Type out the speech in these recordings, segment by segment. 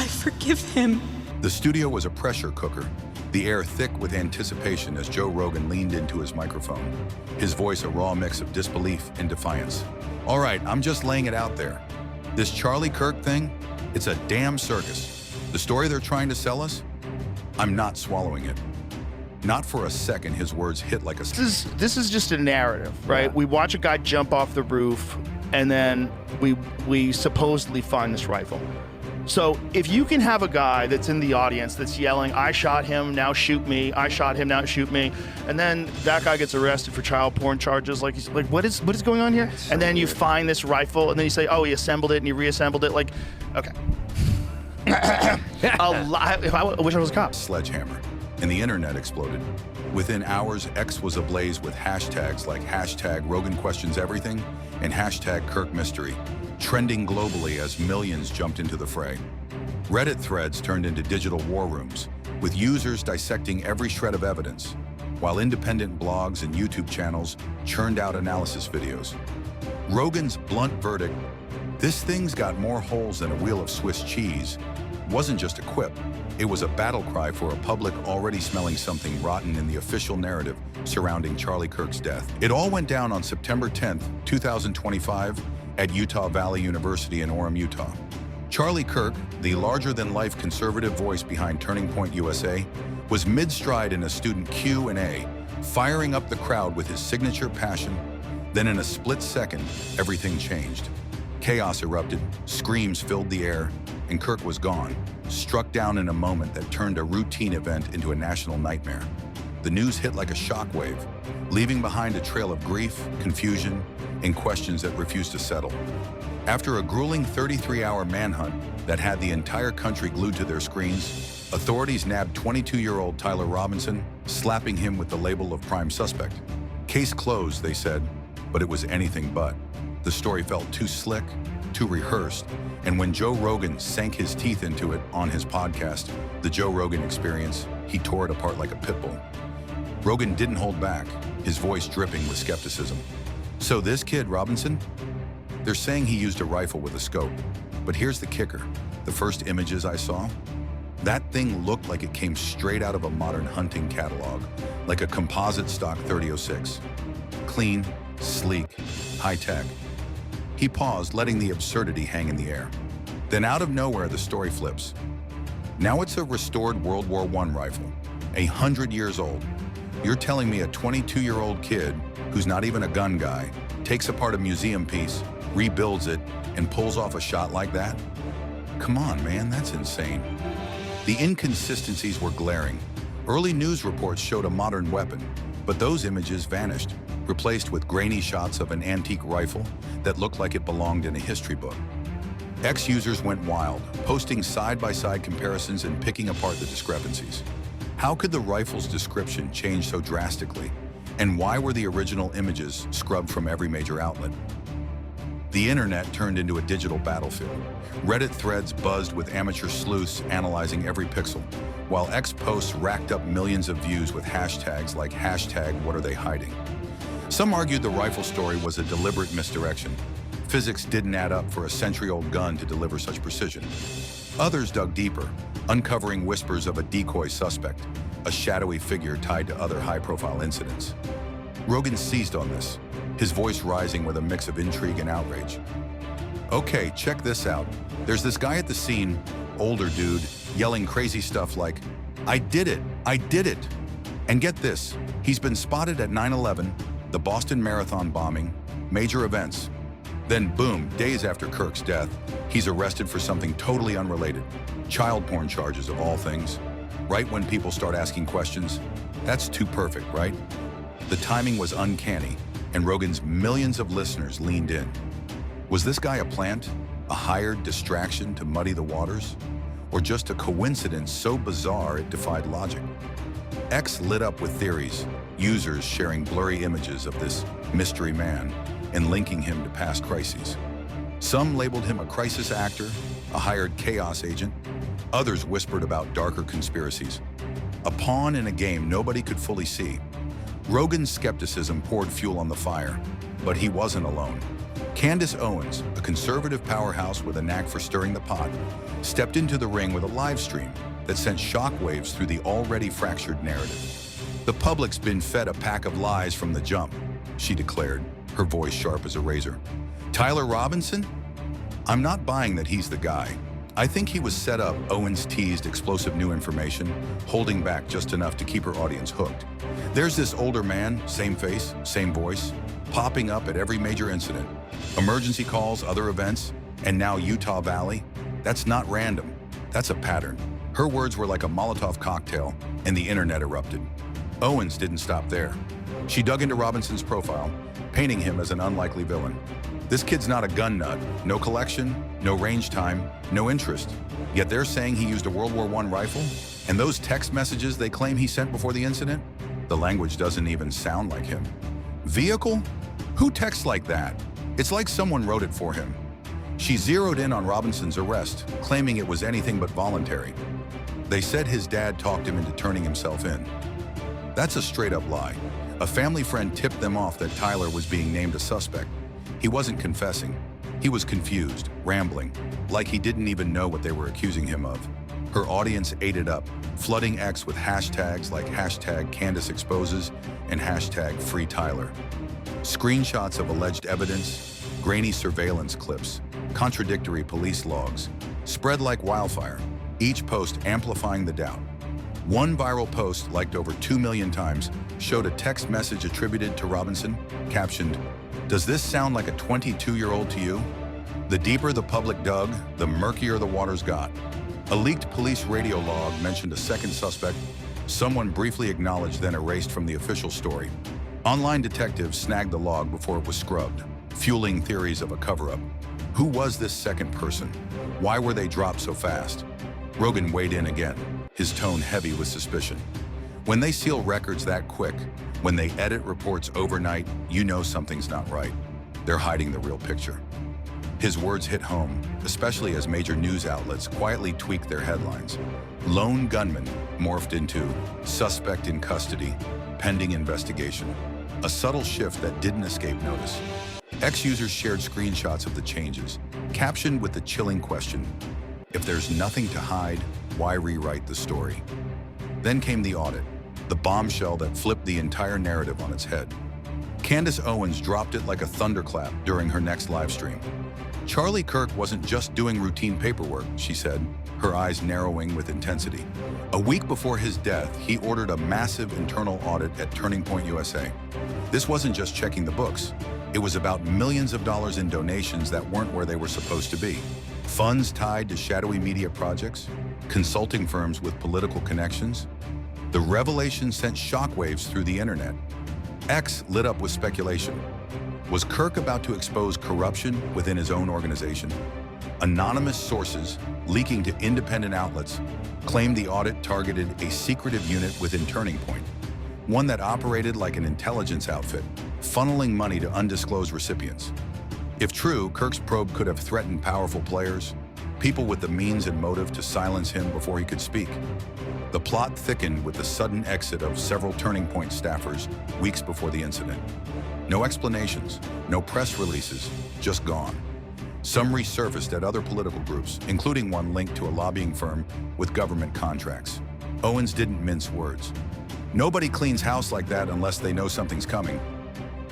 I forgive him. The studio was a pressure cooker, the air thick with anticipation as Joe Rogan leaned into his microphone, his voice a raw mix of disbelief and defiance. All right, I'm just laying it out there. This Charlie Kirk thing, it's a damn circus. The story they're trying to sell us, I'm not swallowing it. Not for a second, his words hit like a... This is just a narrative, right? Yeah. We watch a guy jump off the roof, and then we supposedly find this rifle. So if you can have a guy that's in the audience that's yelling, I shot him, now shoot me, I shot him, now shoot me, and then that guy gets arrested for child porn charges, like he's like, what is going on here? And then you find this rifle, and then you say, oh, he assembled it and he reassembled it, like, okay. I wish I was a cop. Sledgehammer, and the internet exploded. Within hours, X was ablaze with hashtags like hashtag Rogan questions everything and hashtag Kirk mystery, trending globally as millions jumped into the fray. Reddit threads turned into digital war rooms, with users dissecting every shred of evidence, while independent blogs and YouTube channels churned out analysis videos. Rogan's blunt verdict, "This thing's got more holes than a wheel of Swiss cheese," wasn't just a quip. It was a battle cry for a public already smelling something rotten in the official narrative surrounding Charlie Kirk's death. It all went down on September 10th, 2025, at Utah Valley University in Orem, Utah. Charlie Kirk, the larger-than-life conservative voice behind Turning Point USA, was mid-stride in a student Q&A, firing up the crowd with his signature passion. Then in a split second, everything changed. Chaos erupted, screams filled the air, and Kirk was gone, struck down in a moment that turned a routine event into a national nightmare. The news hit like a shockwave, leaving behind a trail of grief, confusion, and questions that refused to settle. After a grueling 33-hour manhunt that had the entire country glued to their screens, authorities nabbed 22-year-old Tyler Robinson, slapping him with the label of prime suspect. Case closed, they said, but it was anything but. The story felt too slick, too rehearsed, and when Joe Rogan sank his teeth into it on his podcast, The Joe Rogan Experience, he tore it apart like a pit bull. Rogan didn't hold back, his voice dripping with skepticism. So this kid, Robinson? They're saying he used a rifle with a scope, but here's the kicker. The first images I saw, that thing looked like it came straight out of a modern hunting catalog, like a composite stock .30-06. Clean, sleek, high-tech. He paused, letting the absurdity hang in the air. Then out of nowhere, the story flips. Now it's a restored World War I rifle, 100 years old. You're telling me a 22-year-old kid, who's not even a gun guy, takes apart a museum piece, rebuilds it, and pulls off a shot like that? Come on, man, that's insane. The inconsistencies were glaring. Early news reports showed a modern weapon, but those images vanished, replaced with grainy shots of an antique rifle that looked like it belonged in a history book. Ex-users went wild, posting side-by-side comparisons and picking apart the discrepancies. How could the rifle's description change so drastically? And why were the original images scrubbed from every major outlet? The internet turned into a digital battlefield. Reddit threads buzzed with amateur sleuths analyzing every pixel, while X posts racked up millions of views with hashtags like hashtag what are they hiding. Some argued the rifle story was a deliberate misdirection. Physics didn't add up for a century-old gun to deliver such precision. Others dug deeper, uncovering whispers of a decoy suspect, a shadowy figure tied to other high-profile incidents. Rogan seized on this, his voice rising with a mix of intrigue and outrage. Okay, check this out. There's this guy at the scene, older dude, yelling crazy stuff like, I did it, I did it. And get this, he's been spotted at 9/11, the Boston Marathon bombing, major events. Then boom, days after Kirk's death, he's arrested for something totally unrelated. Child porn charges of all things. Right when people start asking questions, that's too perfect, right? The timing was uncanny, and Rogan's millions of listeners leaned in. Was this guy a plant, a hired distraction to muddy the waters, or just a coincidence so bizarre it defied logic? X lit up with theories, users sharing blurry images of this mystery man and linking him to past crises. Some labeled him a crisis actor, a hired chaos agent. Others whispered about darker conspiracies. A pawn in a game nobody could fully see. Rogan's skepticism poured fuel on the fire, but he wasn't alone. Candace Owens, a conservative powerhouse with a knack for stirring the pot, stepped into the ring with a live stream that sent shockwaves through the already fractured narrative. The public's been fed a pack of lies from the jump, she declared, her voice sharp as a razor. Tyler Robinson? I'm not buying that he's the guy. I think he was set up. Owens teased explosive new information, holding back just enough to keep her audience hooked. There's this older man, same face, same voice, popping up at every major incident. Emergency calls, other events, and now Utah Valley. That's not random. That's a pattern. Her words were like a Molotov cocktail, and the internet erupted. Owens didn't stop there. She dug into Robinson's profile, painting him as an unlikely villain. This kid's not a gun nut, no collection, no range time, no interest. Yet they're saying he used a World War I rifle? And those text messages they claim he sent before the incident? The language doesn't even sound like him. Vehicle? Who texts like that? It's like someone wrote it for him. She zeroed in on Robinson's arrest, claiming it was anything but voluntary. They said his dad talked him into turning himself in. That's a straight-up lie. A family friend tipped them off that Tyler was being named a suspect. He wasn't confessing. He was confused, rambling, like he didn't even know what they were accusing him of. Her audience ate it up, flooding X with hashtags like #CandaceExposes and #FreeTyler. Screenshots of alleged evidence, grainy surveillance clips, contradictory police logs, spread like wildfire, each post amplifying the doubt. One viral post, liked over 2 million times, showed a text message attributed to Robinson, captioned, "Does this sound like a 22-year-old to you?" The deeper the public dug, the murkier the waters got. A leaked police radio log mentioned a second suspect, someone briefly acknowledged then erased from the official story. Online detectives snagged the log before it was scrubbed, fueling theories of a cover-up. Who was this second person? Why were they dropped so fast? Rogan weighed in again, his tone heavy with suspicion. When they seal records that quick, when they edit reports overnight, you know something's not right. They're hiding the real picture. His words hit home, especially as major news outlets quietly tweaked their headlines. Lone gunman morphed into suspect in custody, pending investigation. A subtle shift that didn't escape notice. X-users shared screenshots of the changes, captioned with the chilling question, if there's nothing to hide, why rewrite the story? Then came the audit, the bombshell that flipped the entire narrative on its head. Candace Owens dropped it like a thunderclap during her next live stream. Charlie Kirk wasn't just doing routine paperwork, she said, her eyes narrowing with intensity. A week before his death, he ordered a massive internal audit at Turning Point USA. This wasn't just checking the books. It was about millions of dollars in donations that weren't where they were supposed to be. Funds tied to shadowy media projects, consulting firms with political connections. The revelation sent shockwaves through the internet. X lit up with speculation. Was Kirk about to expose corruption within his own organization? Anonymous sources, leaking to independent outlets, claimed the audit targeted a secretive unit within Turning Point, one that operated like an intelligence outfit, funneling money to undisclosed recipients. If true, Kirk's probe could have threatened powerful players, people with the means and motive to silence him before he could speak. The plot thickened with the sudden exit of several Turning Point staffers weeks before the incident. No explanations, no press releases, just gone. Some resurfaced at other political groups, including one linked to a lobbying firm with government contracts. Owens didn't mince words. Nobody cleans house like that unless they know something's coming.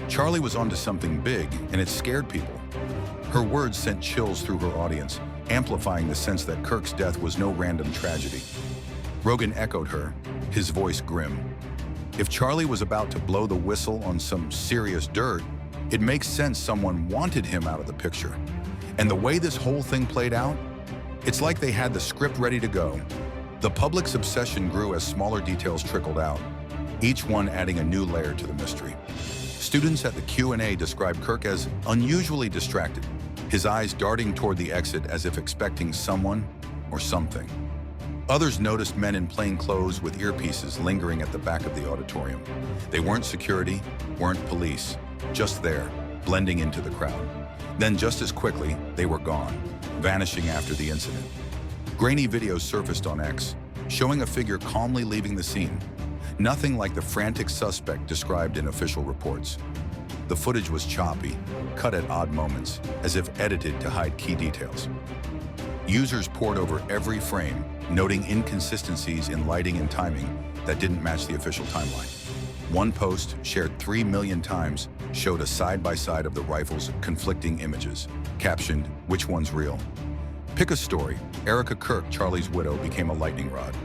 Charlie was onto something big, and it scared people. Her words sent chills through her audience, amplifying the sense that Kirk's death was no random tragedy. Rogan echoed her, his voice grim. If Charlie was about to blow the whistle on some serious dirt, it makes sense someone wanted him out of the picture. And the way this whole thing played out, it's like they had the script ready to go. The public's obsession grew as smaller details trickled out, each one adding a new layer to the mystery. Students at the Q&A described Kirk as unusually distracted, his eyes darting toward the exit as if expecting someone or something. Others noticed men in plain clothes with earpieces lingering at the back of the auditorium. They weren't security, weren't police, just there, blending into the crowd. Then just as quickly, they were gone, vanishing after the incident. Grainy videos surfaced on X, showing a figure calmly leaving the scene. Nothing like the frantic suspect described in official reports. The footage was choppy, cut at odd moments, as if edited to hide key details. Users pored over every frame, noting inconsistencies in lighting and timing that didn't match the official timeline. One post, shared 3 million times, showed a side-by-side of the rifle's conflicting images, captioned, "Which one's real?" Pick a story. Erica Kirk, Charlie's widow, became a lightning rod.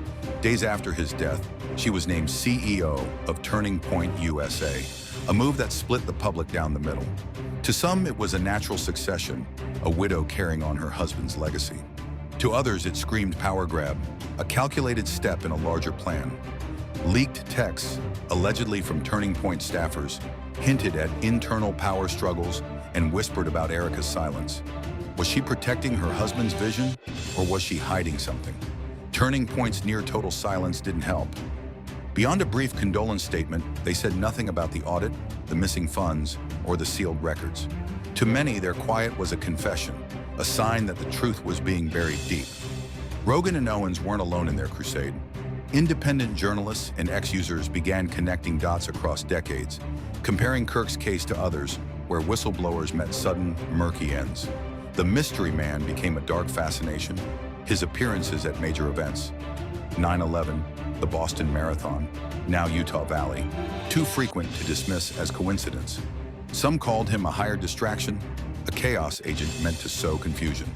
Days after his death, she was named CEO of Turning Point USA, a move that split the public down the middle. To some, it was a natural succession, a widow carrying on her husband's legacy. To others, it screamed power grab, a calculated step in a larger plan. Leaked texts, allegedly from Turning Point staffers, hinted at internal power struggles and whispered about Erica's silence. Was she protecting her husband's vision, or was she hiding something? Turning Point's near-total silence didn't help. Beyond a brief condolence statement, they said nothing about the audit, the missing funds, or the sealed records. To many, their quiet was a confession, a sign that the truth was being buried deep. Rogan and Owens weren't alone in their crusade. Independent journalists and ex-users began connecting dots across decades, comparing Kirk's case to others where whistleblowers met sudden, murky ends. The mystery man became a dark fascination, his appearances at major events. 9/11, the Boston Marathon, now Utah Valley, too frequent to dismiss as coincidence. Some called him a hired distraction, a chaos agent meant to sow confusion.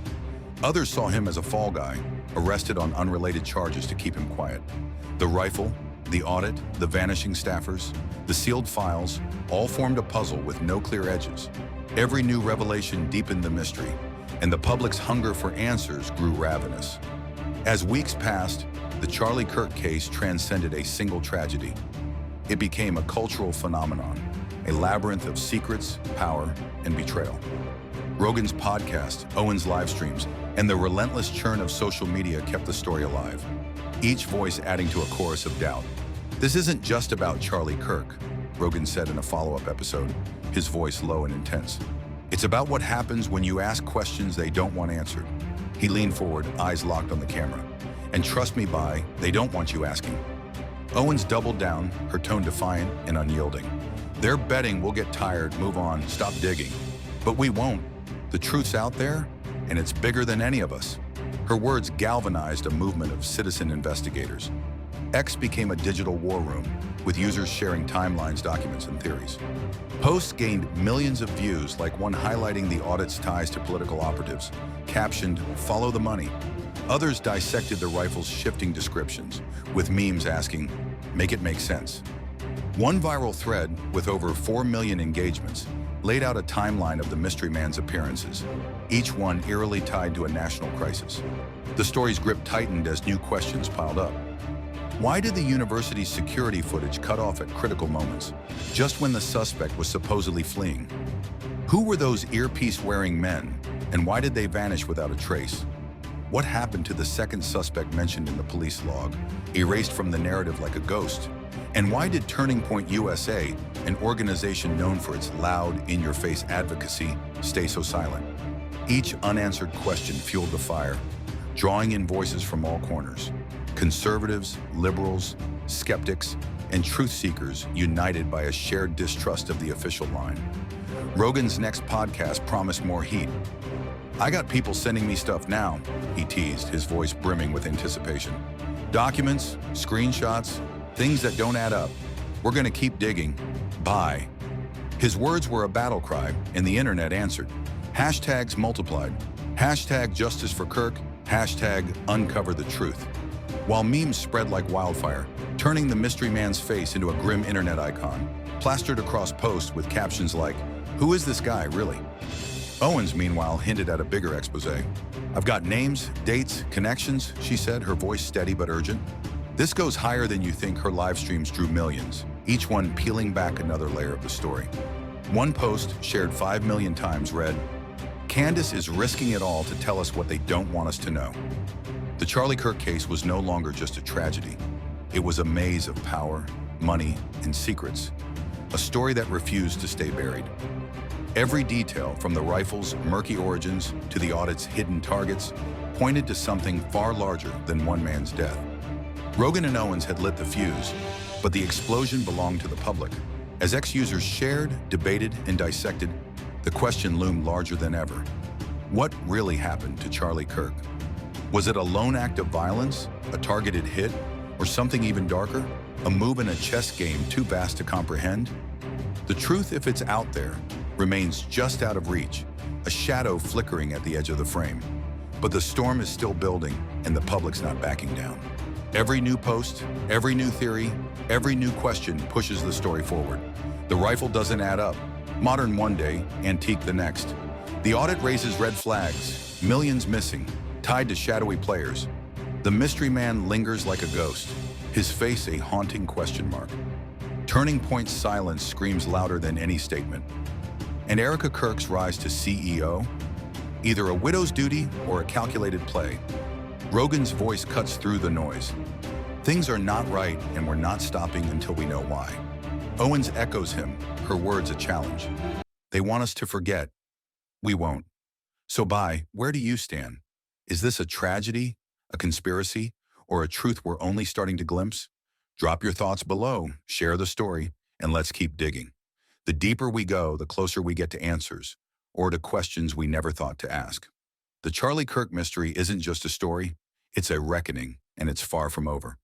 Others saw him as a fall guy, arrested on unrelated charges to keep him quiet. The rifle, the audit, the vanishing staffers, the sealed files, all formed a puzzle with no clear edges. Every new revelation deepened the mystery, and the public's hunger for answers grew ravenous. As weeks passed, the Charlie Kirk case transcended a single tragedy. It became a cultural phenomenon, a labyrinth of secrets, power, and betrayal. Rogan's podcast, Owens' live streams, and the relentless churn of social media kept the story alive, each voice adding to a chorus of doubt. "This isn't just about Charlie Kirk," Rogan said in a follow-up episode, his voice low and intense. "It's about what happens when you ask questions they don't want answered." He leaned forward, eyes locked on the camera. "And trust me, they don't want you asking." Owens doubled down, her tone defiant and unyielding. "They're betting we'll get tired, move on, stop digging. But we won't. The truth's out there, and it's bigger than any of us." Her words galvanized a movement of citizen investigators. X became a digital war room, with users sharing timelines, documents, and theories. Posts gained millions of views, like one highlighting the audit's ties to political operatives, captioned, "Follow the money." Others dissected the rifle's shifting descriptions, with memes asking, "Make it make sense." One viral thread, with over 4 million engagements, laid out a timeline of the mystery man's appearances, each one eerily tied to a national crisis. The story's grip tightened as new questions piled up. Why did the university's security footage cut off at critical moments, just when the suspect was supposedly fleeing? Who were those earpiece-wearing men, and why did they vanish without a trace? What happened to the second suspect mentioned in the police log, erased from the narrative like a ghost? And why did Turning Point USA, an organization known for its loud, in-your-face advocacy, stay so silent? Each unanswered question fueled the fire, drawing in voices from all corners. Conservatives, liberals, skeptics, and truth seekers united by a shared distrust of the official line. Rogan's next podcast promised more heat. "I got people sending me stuff now," he teased, his voice brimming with anticipation. "Documents, screenshots, things that don't add up. We're gonna keep digging. Bye." His words were a battle cry, and the internet answered. Hashtags multiplied. Hashtag justice for Kirk, hashtag uncover the truth. While memes spread like wildfire, turning the mystery man's face into a grim internet icon, plastered across posts with captions like, "Who is this guy, really?" Owens, meanwhile, hinted at a bigger expose. "I've got names, dates, connections," she said, her voice steady but urgent. This goes higher than you think. Her live streams drew millions, each one peeling back another layer of the story. One post, shared 5 million times, read, "Candace is risking it all to tell us what they don't want us to know." The Charlie Kirk case was no longer just a tragedy. It was a maze of power, money, and secrets, a story that refused to stay buried. Every detail, from the rifle's murky origins to the audit's hidden targets, pointed to something far larger than one man's death. Rogan and Owens had lit the fuse, but the explosion belonged to the public, As X users shared, debated, and dissected, the question loomed larger than ever. What really happened to Charlie Kirk? Was it a lone act of violence, a targeted hit, or something even darker? A move in a chess game too vast to comprehend? The truth, if it's out there, remains just out of reach, a shadow flickering at the edge of the frame. But the storm is still building, and the public's not backing down. Every new post, every new theory, every new question pushes the story forward. The rifle doesn't add up. Modern one day, antique the next. The audit raises red flags, millions missing, tied to shadowy players. The mystery man lingers like a ghost, his face a haunting question mark. Turning Point's silence screams louder than any statement. And Erica Kirk's rise to CEO? Either a widow's duty or a calculated play. Rogan's voice cuts through the noise. Things are not right, and we're not stopping until we know why. Owens echoes him, her words a challenge. They want us to forget. We won't. So where do you stand? Is this a tragedy, a conspiracy, or a truth we're only starting to glimpse? Drop your thoughts below, share the story, and let's keep digging. The deeper we go, the closer we get to answers, or to questions we never thought to ask. The Charlie Kirk mystery isn't just a story, it's a reckoning, and it's far from over.